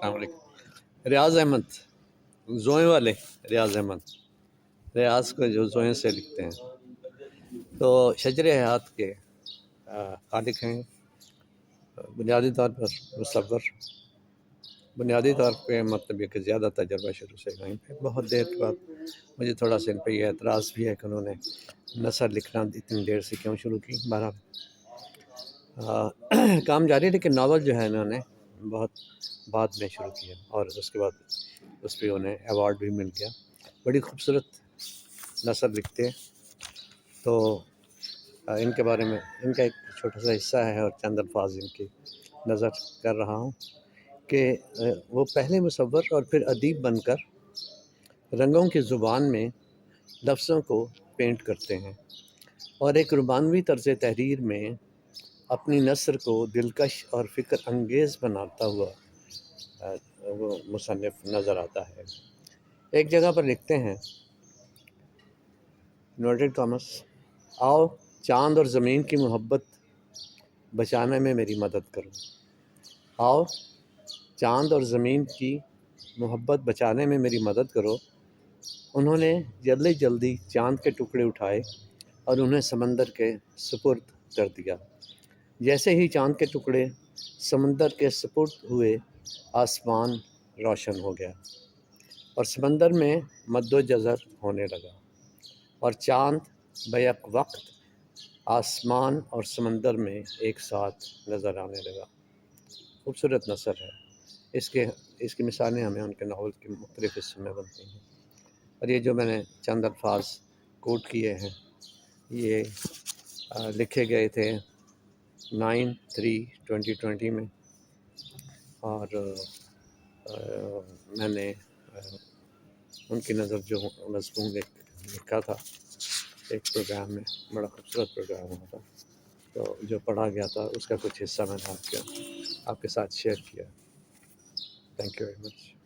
السلام علیکم۔ ریاض احمد، زوئیں والے ریاض احمد، ریاض کو جو زوئیں سے لکھتے ہیں، تو شجر حیات کے خالق ہیں۔ بنیادی طور پر مصور، بنیادی طور پہ مطلب یہ کہ زیادہ تجربہ شروع سے وہیں پہ، بہت دیر کے بعد مجھے تھوڑا سا ان پہ یہ اعتراض بھی ہے کہ انہوں نے نثر لکھنا اتنی دیر سے کیوں شروع کی۔ بہرحال کام جاری ہے، لیکن ناول جو ہے انہوں نے بہت بعد میں شروع کیا اور اس کے بعد اس پہ انہیں ایوارڈ بھی مل گیا۔ بڑی خوبصورت نثر لکھتے ہیں، تو ان کے بارے میں ان کا ایک چھوٹا سا حصہ ہے اور چند الفاظ ان کی نظر کر رہا ہوں کہ وہ پہلے مصور اور پھر ادیب بن کر رنگوں کی زبان میں لفظوں کو پینٹ کرتے ہیں اور ایک رومانوی طرز تحریر میں اپنی نثر کو دلکش اور فکر انگیز بناتا ہوا وہ مصنف نظر آتا ہے۔ ایک جگہ پر لکھتے ہیں نوٹڈ تھامس، آؤ چاند اور زمین کی محبت بچانے میں میری مدد کرو، آؤ چاند اور زمین کی محبت بچانے میں میری مدد کرو۔ انہوں نے جلدی جلدی چاند کے ٹکڑے اٹھائے اور انہیں سمندر کے سپرد کر دیا۔ جیسے ہی چاند کے ٹکڑے سمندر کے سپرد ہوئے، آسمان روشن ہو گیا اور سمندر میں مد و جزر ہونے لگا، اور چاند بیک وقت آسمان اور سمندر میں ایک ساتھ نظر آنے لگا۔ خوبصورت نثر ہے۔ اس کی مثالیں ہمیں ان کے ناول کے مختلف حصوں میں بنتی ہیں، اور یہ جو میں نے چند الفاظ کوٹ کیے ہیں یہ لکھے گئے تھے 9/3/2020 میں، اور میں نے ان کی نظر جو مضمون لکھا تھا ایک پروگرام میں، بڑا خوبصورت پروگرام ہوا تھا، تو جو پڑھا گیا تھا اس کا کچھ حصہ میں نے آپ کے ساتھ شیئر کیا۔ Thank you very much.